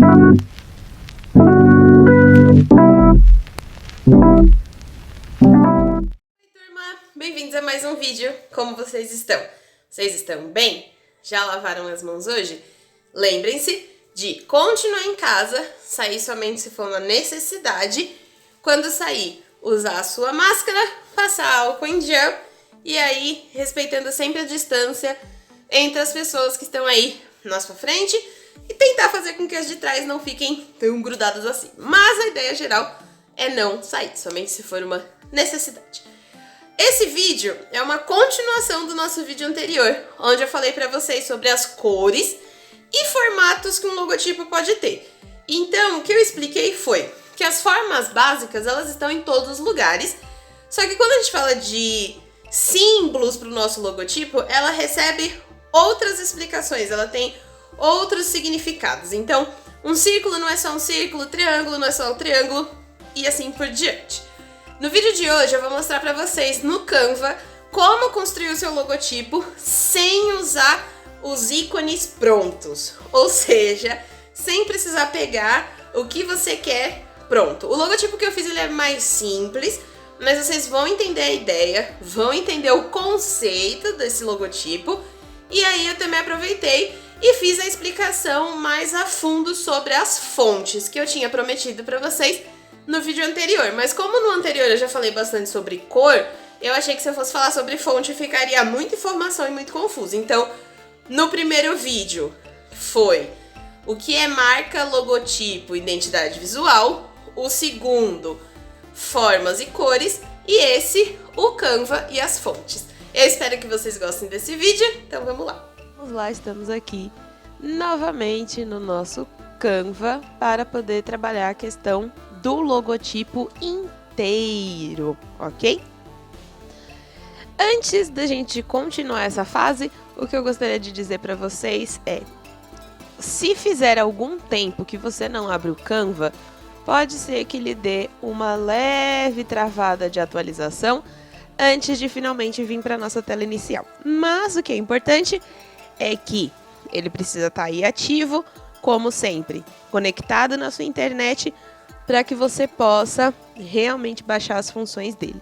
Turma, bem-vindos a mais um vídeo. Como vocês estão? Vocês estão bem? Já lavaram as mãos hoje? Lembrem-se de continuar em casa, sair somente se for uma necessidade. Quando sair, usar a sua máscara, passar álcool em gel e aí respeitando sempre a distância entre as pessoas que estão aí na sua frente e tentar fazer com que as de trás não fiquem tão grudadas assim. Mas a ideia geral é não sair, somente se for uma necessidade. Esse vídeo é uma continuação do nosso vídeo anterior, onde eu falei pra vocês sobre as cores e formatos que um logotipo pode ter. Então, o que eu expliquei foi que as formas básicas, elas estão em todos os lugares, só que quando a gente fala de símbolos para o nosso logotipo, ela recebe outras explicações, ela tem outros significados. Então, um círculo não é só um círculo, triângulo não é só um triângulo e assim por diante. No vídeo de hoje eu vou mostrar para vocês no Canva como construir o seu logotipo sem usar os ícones prontos, ou seja, sem precisar pegar o que você quer pronto. O logotipo que eu fiz ele é mais simples, mas vocês vão entender a ideia, vão entender o conceito desse logotipo. E aí eu também aproveitei e fiz a explicação mais a fundo sobre as fontes que eu tinha prometido para vocês no vídeo anterior. Mas como no anterior eu já falei bastante sobre cor, eu achei que se eu fosse falar sobre fonte ficaria muita informação e muito confuso. Então, no primeiro vídeo foi o que é marca, logotipo, identidade visual. O segundo, formas e cores. E esse, o Canva e as fontes. Eu espero que vocês gostem desse vídeo, então vamos lá. Vamos lá, estamos aqui novamente no nosso Canva para poder trabalhar a questão do logotipo inteiro, ok? Antes da gente continuar essa fase, o que eu gostaria de dizer para vocês é: se fizer algum tempo que você não abre o Canva, pode ser que lhe dê uma leve travada de atualização antes de finalmente vir para a nossa tela inicial. Mas o que é importante é que ele precisa estar aí ativo, como sempre, conectado na sua internet, para que você possa realmente baixar as funções dele.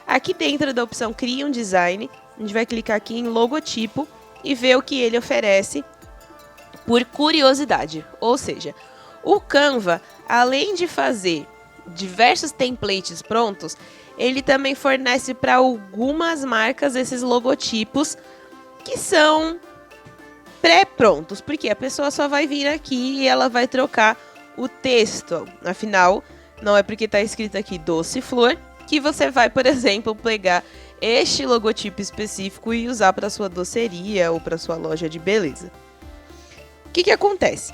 Aqui dentro da opção Crie um Design, a gente vai clicar aqui em Logotipo e ver o que ele oferece por curiosidade. Ou seja, o Canva, além de fazer diversos templates prontos, ele também fornece para algumas marcas esses logotipos que são pré-prontos, porque a pessoa só vai vir aqui e ela vai trocar o texto. Afinal, não é porque está escrito aqui Doce Flor que você vai, por exemplo, pegar este logotipo específico e usar para sua doceria ou para sua loja de beleza. O que acontece?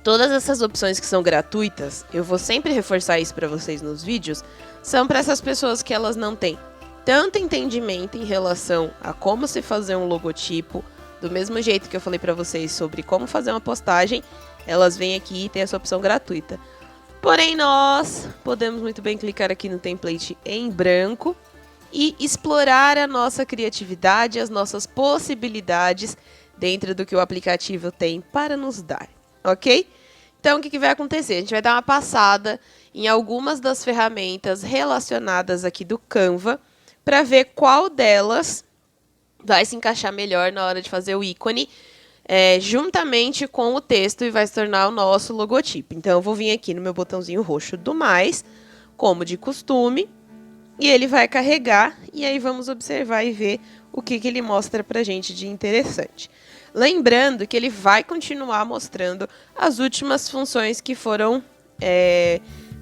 Todas essas opções que são gratuitas, eu vou sempre reforçar isso para vocês nos vídeos, são para essas pessoas que elas não têm tanto entendimento em relação a como se fazer um logotipo. Do mesmo jeito que eu falei para vocês sobre como fazer uma postagem, elas vêm aqui e tem essa opção gratuita. Porém, nós podemos muito bem clicar aqui no template em branco e explorar a nossa criatividade, as nossas possibilidades dentro do que o aplicativo tem para nos dar, ok? Então, o que vai acontecer? A gente vai dar uma passada em algumas das ferramentas relacionadas aqui do Canva para ver qual delas vai se encaixar melhor na hora de fazer o ícone juntamente com o texto e vai se tornar o nosso logotipo. Então, eu vou vir aqui no meu botãozinho roxo do mais, como de costume, e ele vai carregar, e aí vamos observar e ver o que ele mostra pra gente de interessante. Lembrando que ele vai continuar mostrando as últimas funções que foram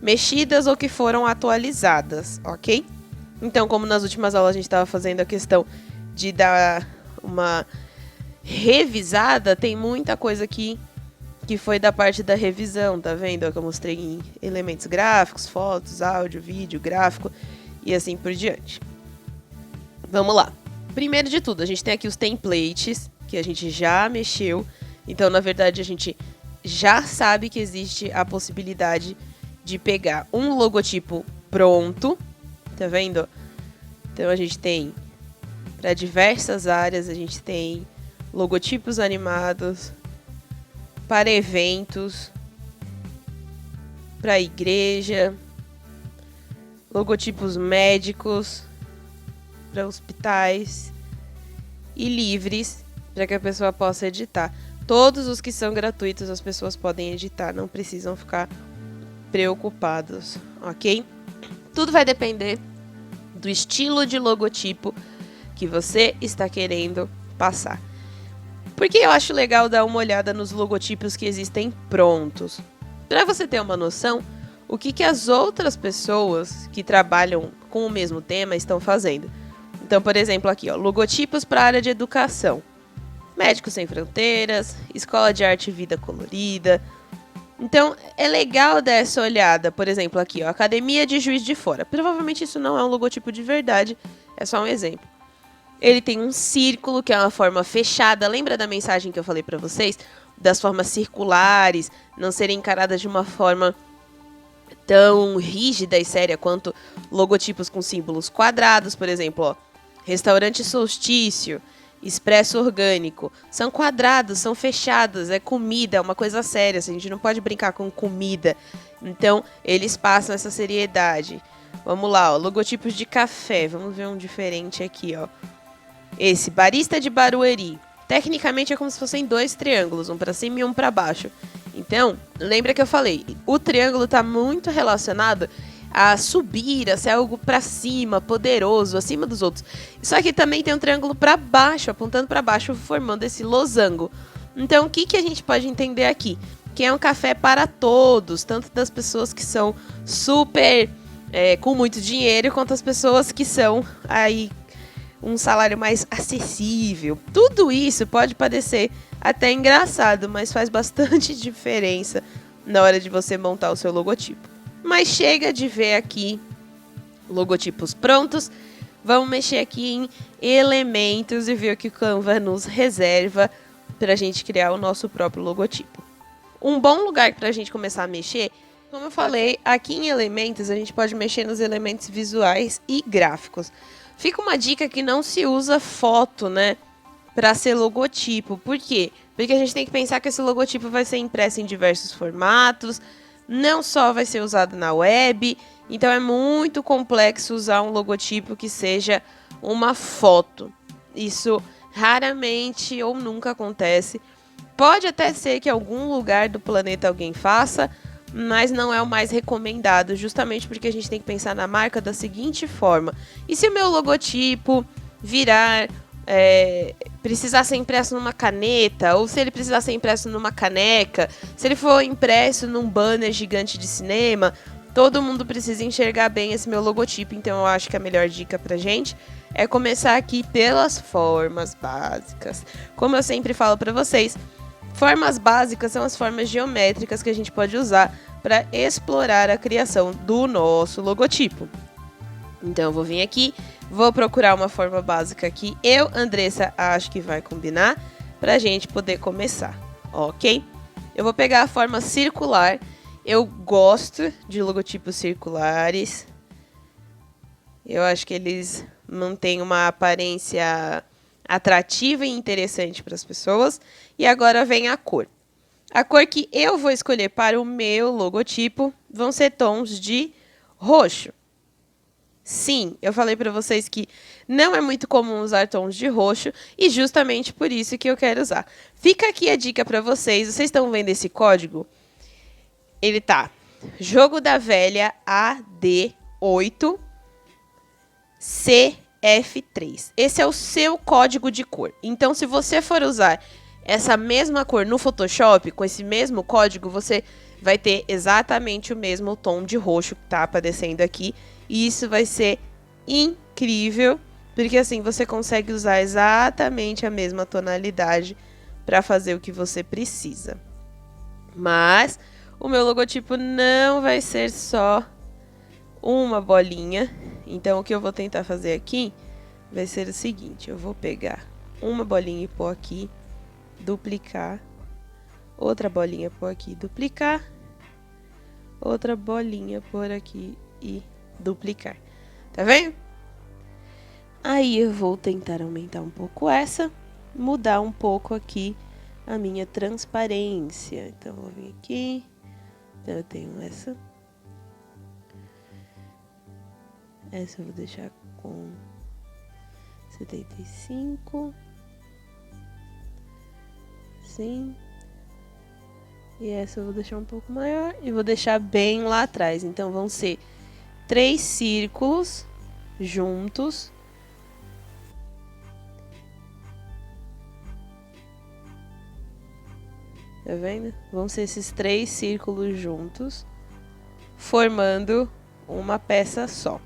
mexidas ou que foram atualizadas, ok? Então, como nas últimas aulas a gente estava fazendo a questão de dar uma revisada, tem muita coisa aqui que foi da parte da revisão, tá vendo? Que eu mostrei em elementos gráficos, fotos, áudio, vídeo, gráfico e assim por diante. Vamos lá. Primeiro de tudo, a gente tem aqui os templates, que a gente já mexeu. Então, na verdade, a gente já sabe que existe a possibilidade de pegar um logotipo pronto, tá vendo? Então, a gente tem para diversas áreas, a gente tem logotipos animados para eventos, para igreja, logotipos médicos, para hospitais e livres para que a pessoa possa editar. Todos os que são gratuitos as pessoas podem editar, não precisam ficar preocupados, ok? Tudo vai depender do estilo de logotipo que você está querendo passar. Porque eu acho legal dar uma olhada nos logotipos que existem prontos, para você ter uma noção o que as outras pessoas que trabalham com o mesmo tema estão fazendo. Então, por exemplo, aqui, ó, logotipos para a área de educação. Médicos Sem Fronteiras, Escola de Arte e Vida Colorida. Então, é legal dar essa olhada. Por exemplo, aqui, ó, Academia de Juiz de Fora. Provavelmente isso não é um logotipo de verdade, é só um exemplo. Ele tem um círculo, que é uma forma fechada. Lembra da mensagem que eu falei para vocês? Das formas circulares, não serem encaradas de uma forma tão rígida e séria quanto logotipos com símbolos quadrados, por exemplo, ó, Restaurante Solstício, Expresso Orgânico. São quadrados, são fechados, é comida, é uma coisa séria, assim, a gente não pode brincar com comida. Então, eles passam essa seriedade. Vamos lá, ó, logotipos de café, vamos ver um diferente aqui, ó. Esse, Barista de Barueri. Tecnicamente é como se fossem dois triângulos, um para cima e um para baixo. Então, lembra que eu falei, o triângulo está muito relacionado a subir, a ser algo para cima, poderoso, acima dos outros. Só que também tem um triângulo para baixo, apontando para baixo, formando esse losango. Então, o que a gente pode entender aqui? Que é um café para todos, tanto das pessoas que são super com muito dinheiro, quanto as pessoas que são aí um salário mais acessível. Tudo isso pode parecer até engraçado, mas faz bastante diferença na hora de você montar o seu logotipo. Mas chega de ver aqui logotipos prontos. Vamos mexer aqui em elementos e ver o que o Canva nos reserva para a gente criar o nosso próprio logotipo. Um bom lugar para a gente começar a mexer, como eu falei, aqui em elementos a gente pode mexer nos elementos visuais e gráficos. Fica uma dica que não se usa foto, né, para ser logotipo. Por quê? Porque a gente tem que pensar que esse logotipo vai ser impresso em diversos formatos, não só vai ser usado na web, então é muito complexo usar um logotipo que seja uma foto. Isso raramente ou nunca acontece. Pode até ser que em algum lugar do planeta alguém faça, mas não é o mais recomendado, justamente porque a gente tem que pensar na marca da seguinte forma: e se o meu logotipo virar, precisar ser impresso numa caneta, ou se ele precisar ser impresso numa caneca, se ele for impresso num banner gigante de cinema, todo mundo precisa enxergar bem esse meu logotipo. Então eu acho que a melhor dica pra gente é começar aqui pelas formas básicas. Como eu sempre falo pra vocês, formas básicas são as formas geométricas que a gente pode usar para explorar a criação do nosso logotipo. Então eu vou vir aqui, vou procurar uma forma básica que eu, Andressa, acho que vai combinar para a gente poder começar, ok? Eu vou pegar a forma circular. Eu gosto de logotipos circulares. Eu acho que eles mantêm uma aparência atrativa e interessante para as pessoas. E agora vem a cor. A cor que eu vou escolher para o meu logotipo vão ser tons de roxo. Sim, eu falei para vocês que não é muito comum usar tons de roxo e justamente por isso que eu quero usar. Fica aqui a dica para vocês. Vocês estão vendo esse código? Ele tá Jogo da Velha AD8 CF3. Esse é o seu código de cor. Então, se você for usar essa mesma cor no Photoshop, com esse mesmo código, você vai ter exatamente o mesmo tom de roxo que tá aparecendo aqui. E isso vai ser incrível, porque assim você consegue usar exatamente a mesma tonalidade para fazer o que você precisa. Mas o meu logotipo não vai ser só uma bolinha. Então o que eu vou tentar fazer aqui vai ser o seguinte: eu vou pegar uma bolinha e pôr aqui, duplicar, outra bolinha por aqui, duplicar, outra bolinha por aqui e duplicar. Tá vendo? Aí eu vou tentar aumentar um pouco essa, mudar um pouco aqui a minha transparência. Então, vou vir aqui. Então, eu tenho essa Essa eu vou deixar com 75. Sim. E essa eu vou deixar um pouco maior e vou deixar bem lá atrás. Então vão ser 3 círculos juntos. Tá vendo? Vão ser esses 3 círculos juntos, formando uma peça só.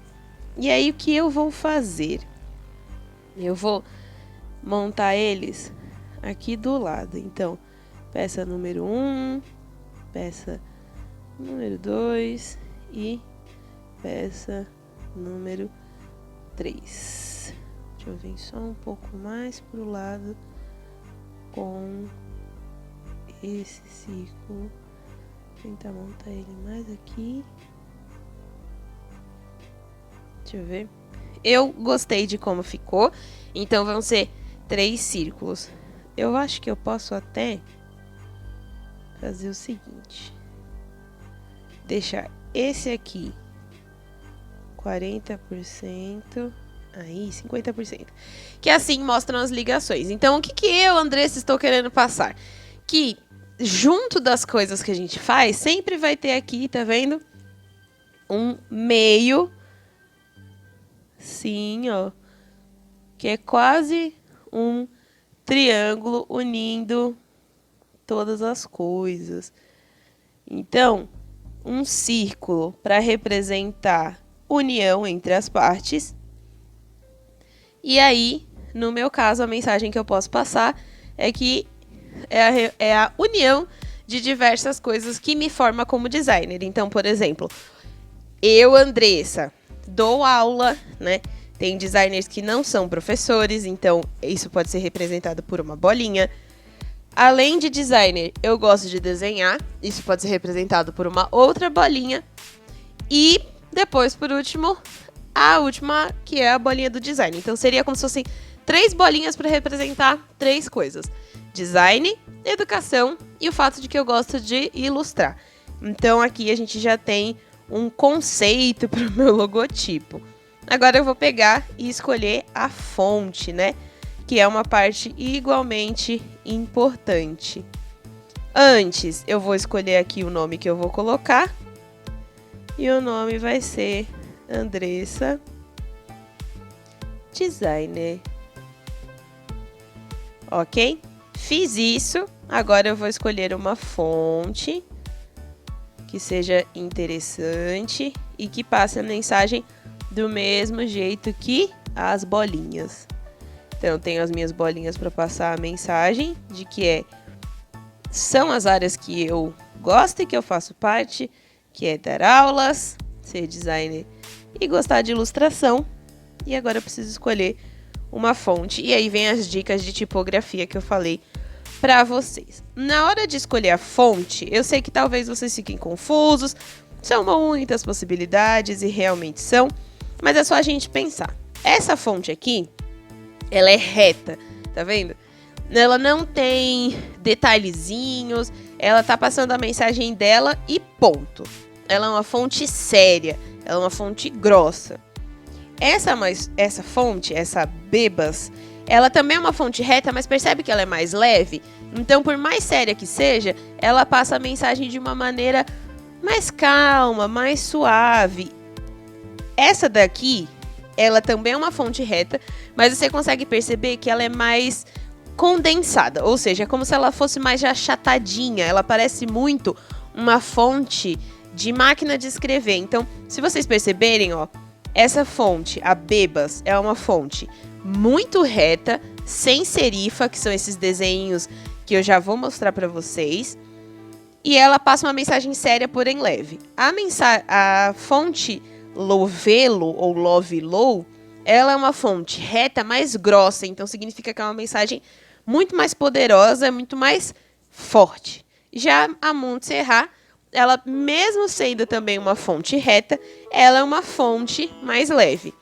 E aí o que eu vou fazer? Eu vou montar eles aqui do lado. Então, peça número 1, peça número 2 e peça número 3. Deixa eu vir só um pouco mais pro lado com esse círculo. Tentar montar ele mais aqui. Deixa eu ver. Eu gostei de como ficou. Então vão ser 3 círculos. Eu acho que eu posso até fazer o seguinte. Deixar esse aqui 40%. Aí, 50%. Que assim mostram as ligações. Então, o que eu, Andressa, estou querendo passar? Que junto das coisas que a gente faz, sempre vai ter aqui, tá vendo? Um meio. Sim, ó. Que é quase um triângulo unindo todas as coisas. Então, um círculo para representar união entre as partes. E aí, no meu caso, a mensagem que eu posso passar é que é a união de diversas coisas que me forma como designer. Então, por exemplo, eu, Andressa, dou aula, né? Tem designers que não são professores, então isso pode ser representado por uma bolinha. Além de designer, eu gosto de desenhar, isso pode ser representado por uma outra bolinha. E depois, por último, a última, que é a bolinha do design. Então seria como se fossem 3 bolinhas para representar 3 coisas: design, educação e o fato de que eu gosto de ilustrar. Então aqui a gente já tem um conceito para o meu logotipo. Agora eu vou pegar e escolher a fonte, né? Que é uma parte igualmente importante. Antes, eu vou escolher aqui o nome que eu vou colocar. E o nome vai ser Andressa Designer. Ok? Fiz isso. Agora eu vou escolher uma fonte que seja interessante e que passe a mensagem do mesmo jeito que as bolinhas. Então, eu tenho as minhas bolinhas para passar a mensagem de que são as áreas que eu gosto e que eu faço parte, que é dar aulas, ser designer e gostar de ilustração. E agora eu preciso escolher uma fonte. E aí vem as dicas de tipografia que eu falei para vocês. Na hora de escolher a fonte, eu sei que talvez vocês fiquem confusos, são muitas possibilidades e realmente são, mas é só a gente pensar. Essa fonte aqui, ela é reta, tá vendo? Ela não tem detalhezinhos, ela tá passando a mensagem dela e ponto. Ela é uma fonte séria, ela é uma fonte grossa. Essa fonte, essa Bebas, ela também é uma fonte reta, mas percebe que ela é mais leve? Então, por mais séria que seja, ela passa a mensagem de uma maneira mais calma, mais suave. Essa daqui, ela também é uma fonte reta, mas você consegue perceber que ela é mais condensada, ou seja, é como se ela fosse mais achatadinha. Ela parece muito uma fonte de máquina de escrever. Então, se vocês perceberem, ó, essa fonte, a Bebas, é uma fonte muito reta, sem serifa, que são esses desenhos que eu já vou mostrar para vocês. E ela passa uma mensagem séria, porém leve. A fonte Lovelo ou Lovelow, ela é uma fonte reta, mais grossa, então significa que é uma mensagem muito mais poderosa, muito mais forte. Já a Montserrat, ela mesmo sendo também uma fonte reta, ela é uma fonte mais leve.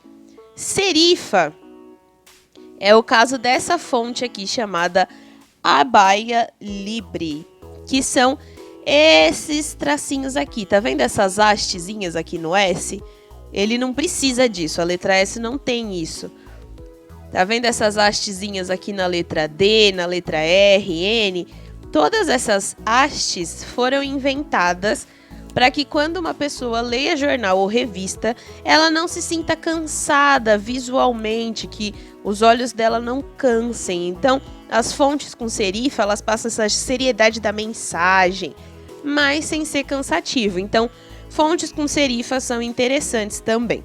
Serifa é o caso dessa fonte aqui chamada Abaya Libre, que são esses tracinhos aqui, tá vendo essas hastezinhas aqui no S? Ele não precisa disso, a letra S não tem isso. Tá vendo essas hastezinhas aqui na letra D, na letra R, N? Todas essas hastes foram inventadas para que quando uma pessoa leia jornal ou revista, ela não se sinta cansada visualmente, que os olhos dela não cansem. Então, as fontes com serifa, elas passam essa seriedade da mensagem, mas sem ser cansativo. Então, fontes com serifa são interessantes também.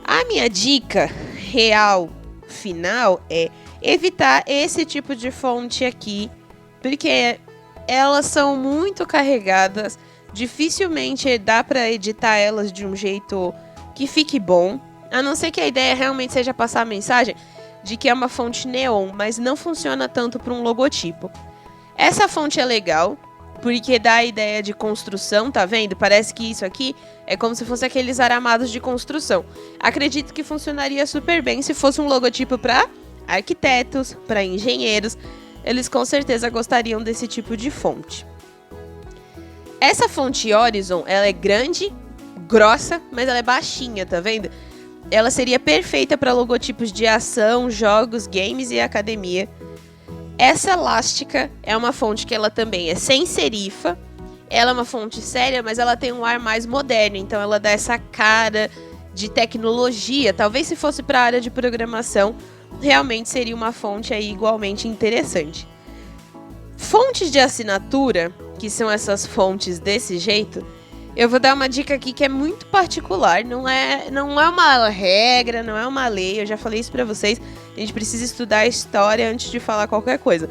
A minha dica real final é evitar esse tipo de fonte aqui, porque elas são muito carregadas, dificilmente dá para editar elas de um jeito que fique bom, a não ser que a ideia realmente seja passar a mensagem de que é uma fonte neon, mas não funciona tanto para um logotipo. Essa fonte é legal, porque dá a ideia de construção, tá vendo? Parece que isso aqui é como se fosse aqueles aramados de construção. Acredito que funcionaria super bem se fosse um logotipo para arquitetos, para engenheiros. Eles com certeza gostariam desse tipo de fonte. Essa fonte Horizon, ela é grande, grossa, mas ela é baixinha, tá vendo? Ela seria perfeita para logotipos de ação, jogos, games e academia. Essa elástica é uma fonte que ela também é sem serifa. Ela é uma fonte séria, mas ela tem um ar mais moderno, então ela dá essa cara de tecnologia. Talvez se fosse para a área de programação, realmente seria uma fonte aí igualmente interessante. Fontes de assinatura, que são essas fontes desse jeito, eu vou dar uma dica aqui que é muito particular, não é uma regra, não é uma lei, eu já falei isso pra vocês, a gente precisa estudar a história antes de falar qualquer coisa.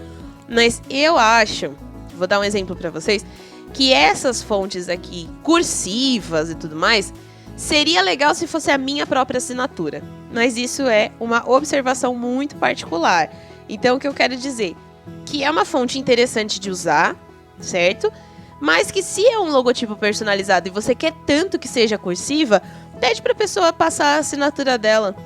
Mas eu acho, vou dar um exemplo pra vocês, que essas fontes aqui, cursivas e tudo mais, seria legal se fosse a minha própria assinatura. Mas isso é uma observação muito particular. Então, o que eu quero dizer? Que é uma fonte interessante de usar, certo? Mas que se é um logotipo personalizado e você quer tanto que seja cursiva, pede para a pessoa passar a assinatura dela.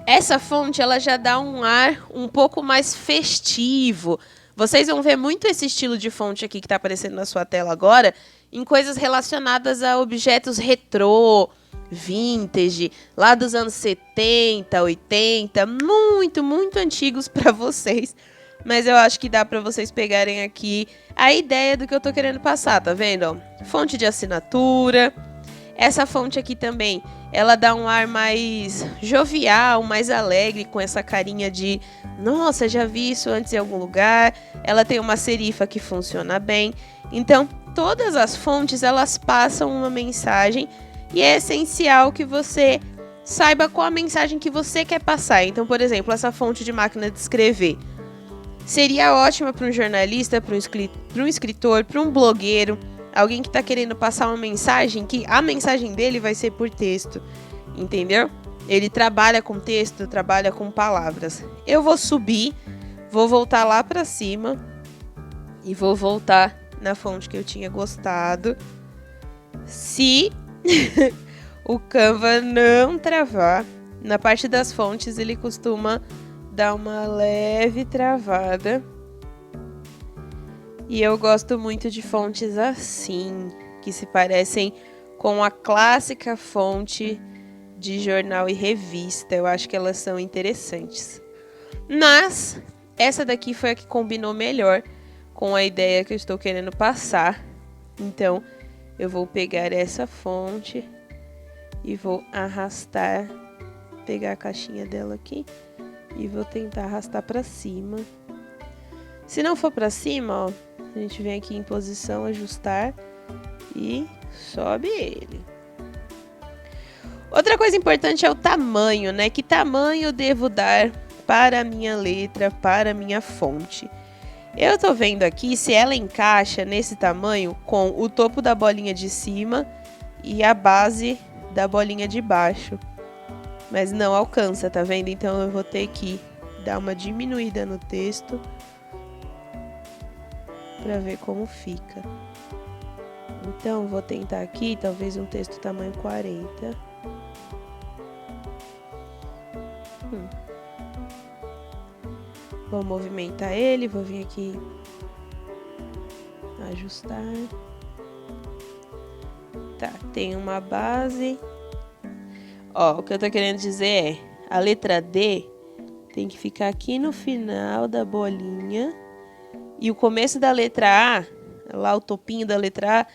Essa fonte, ela já dá um ar um pouco mais festivo. Vocês vão ver muito esse estilo de fonte aqui que está aparecendo na sua tela agora em coisas relacionadas a objetos retrô, vintage, lá dos anos 70, 80, muito, muito antigos para vocês. Mas eu acho que dá para vocês pegarem aqui a ideia do que eu tô querendo passar, tá vendo? Fonte de assinatura. Essa fonte aqui também, ela dá um ar mais jovial, mais alegre, com essa carinha de nossa, já vi isso antes em algum lugar. Ela tem uma serifa que funciona bem. Então, todas as fontes, elas passam uma mensagem e é essencial que você saiba qual a mensagem que você quer passar. Então, por exemplo, essa fonte de máquina de escrever seria ótima para um jornalista, para um escritor, para um blogueiro, alguém que está querendo passar uma mensagem, que a mensagem dele vai ser por texto, entendeu? Ele trabalha com texto, trabalha com palavras. Eu vou subir, vou voltar lá para cima e vou voltar na fonte que eu tinha gostado. Se o Canva não travar, na parte das fontes ele costuma dar uma leve travada. E eu gosto muito de fontes assim, que se parecem com a clássica fonte de jornal e revista. Eu acho que elas são interessantes. Mas essa daqui foi a que combinou melhor com a ideia que eu estou querendo passar. Então, eu vou pegar essa fonte e vou arrastar, pegar a caixinha dela aqui e vou tentar arrastar para cima. Se não for para cima, ó, a gente vem aqui em posição, ajustar e sobe ele. Outra coisa importante é o tamanho, né? Que tamanho eu devo dar para a minha letra, para a minha fonte? Eu tô vendo aqui se ela encaixa nesse tamanho com o topo da bolinha de cima e a base da bolinha de baixo. Mas não alcança, tá vendo? Então eu vou ter que dar uma diminuída no texto para ver como fica. Então vou tentar aqui, talvez um texto tamanho 40. Vou movimentar ele, vou vir aqui ajustar. Tá, tem uma base Ó, o que eu tô querendo dizer é, a letra D tem que ficar aqui no final da bolinha. E o começo da letra A, lá o topinho da letra A,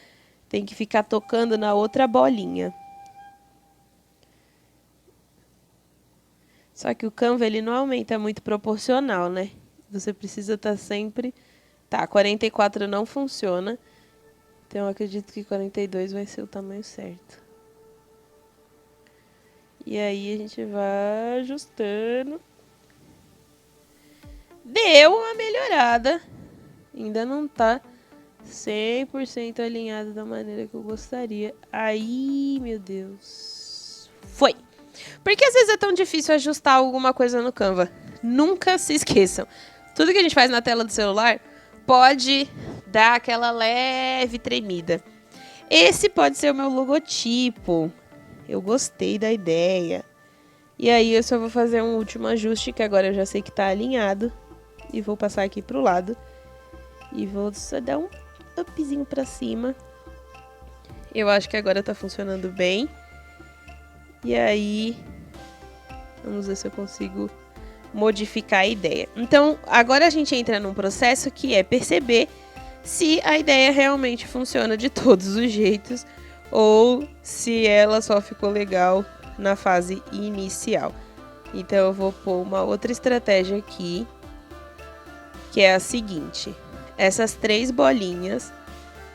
tem que ficar tocando na outra bolinha. Só que o Canva, ele não aumenta muito proporcional, né? Você precisa estar sempre... Tá, 44 não funciona. Então, eu acredito que 42 vai ser o tamanho certo. E aí, a gente vai ajustando. Deu uma melhorada. Ainda não tá 100% alinhado da maneira que eu gostaria. Aí, meu Deus. Foi! Por que às vezes é tão difícil ajustar alguma coisa no Canva? Nunca se esqueçam. Tudo que a gente faz na tela do celular pode dar aquela leve tremida. Esse pode ser o meu logotipo. Eu gostei da ideia. E aí eu só vou fazer um último ajuste, que agora eu já sei que tá alinhado. E vou passar aqui pro lado. E vou só dar um upzinho pra cima. Eu acho que agora tá funcionando bem. E aí, vamos ver se eu consigo modificar a ideia. Então, agora a gente entra num processo que é perceber se a ideia realmente funciona de todos os jeitos ou se ela só ficou legal na fase inicial. Então, eu vou pôr uma outra estratégia aqui, que é a seguinte. Essas 3 bolinhas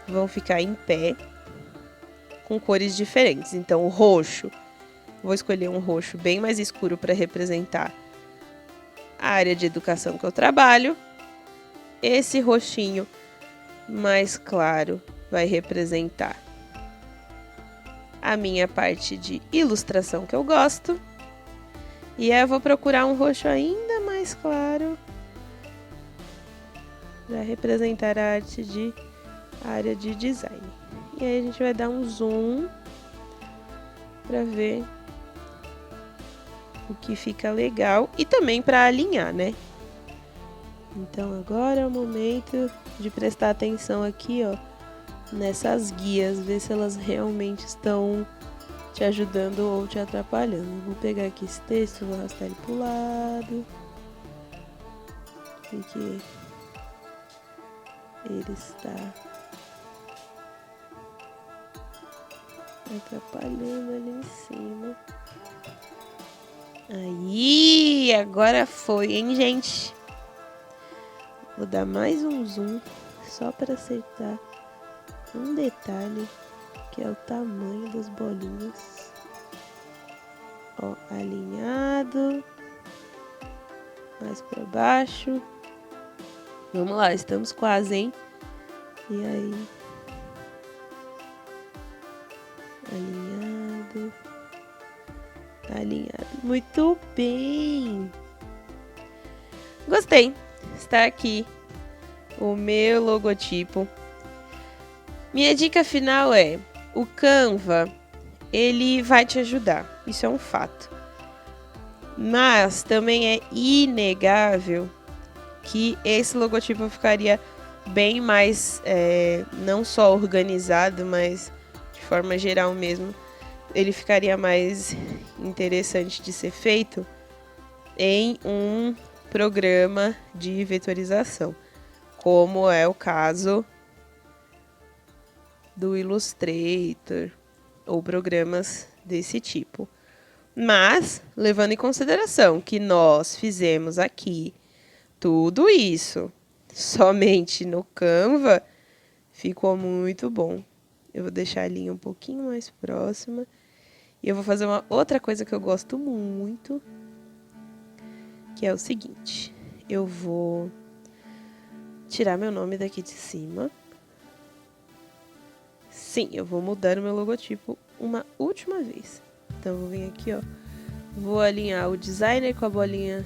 vão ficar em pé com cores diferentes. Então, o roxo, vou escolher um roxo bem mais escuro para representar a área de educação que eu trabalho. Esse roxinho mais claro vai representar a minha parte de ilustração que eu gosto. E aí eu vou procurar um roxo ainda mais claro para representar a área de design. E aí a gente vai dar um zoom para ver o que fica legal e também para alinhar, né? Então agora é o momento de prestar atenção aqui, ó, nessas guias, ver se elas realmente estão te ajudando ou te atrapalhando. Vou pegar aqui esse texto, vou arrastar ele pro lado, porque ele está atrapalhando ali em cima. Aí, agora foi, hein, gente? Vou dar mais um zoom só para acertar um detalhe, que é o tamanho das bolinhas. Ó, alinhado. Mais para baixo. Vamos lá, estamos quase, hein? E aí? Alinhado. Tá alinhado. Muito bem! Gostei! Está aqui o meu logotipo. Minha dica final é: o Canva, ele vai te ajudar. Isso é um fato. Mas também é inegável que esse logotipo ficaria bem mais, não só organizado, mas de forma geral mesmo, ele ficaria mais interessante de ser feito em um programa de vetorização, como é o caso do Illustrator ou programas desse tipo. Mas, levando em consideração que nós fizemos aqui tudo isso somente no Canva, ficou muito bom. Eu vou deixar a linha um pouquinho mais próxima. E eu vou fazer uma outra coisa que eu gosto muito, que é o seguinte. Eu vou tirar meu nome daqui de cima. Sim, eu vou mudar o meu logotipo uma última vez. Então, eu vou vir aqui, ó. Vou alinhar o designer com a bolinha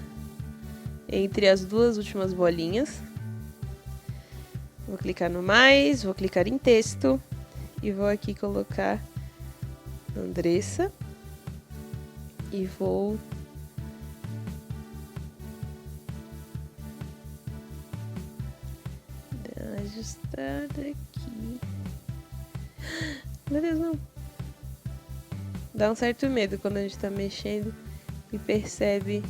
entre as duas últimas bolinhas. Vou clicar no mais, vou clicar em texto e vou aqui colocar Andressa e vou dar uma ajustada aqui. Meu Deus, não. Dá um certo medo quando a gente tá mexendo e percebe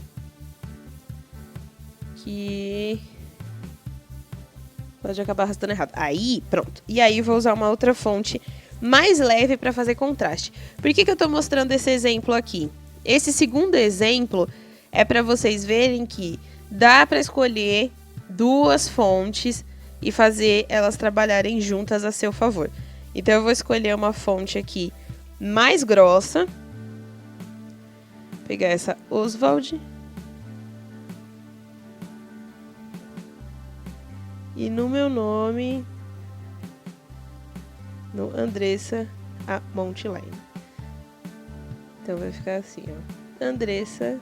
que pode acabar arrastando errado. Aí, pronto. E aí vou usar uma outra fonte mais leve para fazer contraste. Por que eu tô mostrando esse exemplo aqui? Esse segundo exemplo é para vocês verem que dá para escolher duas fontes e fazer elas trabalharem juntas a seu favor. Então eu vou escolher uma fonte aqui mais grossa. Pegar essa Oswald. E no meu nome, no Andressa a Montline. Então vai ficar assim, ó. Andressa.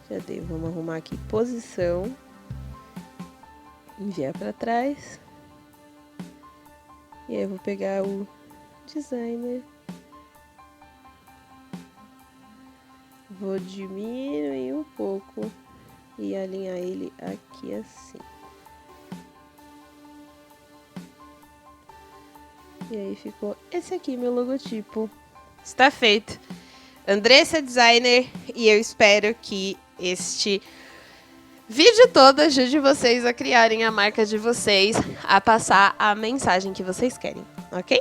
Já dei, vamos arrumar aqui posição. Enviar para trás. E aí eu vou pegar o designer. Vou diminuir um pouco e alinhar ele aqui assim. E aí ficou esse aqui, meu logotipo. Está feito. Andressa Designer, e eu espero que este vídeo todo ajude vocês a criarem a marca de vocês, a passar a mensagem que vocês querem, ok?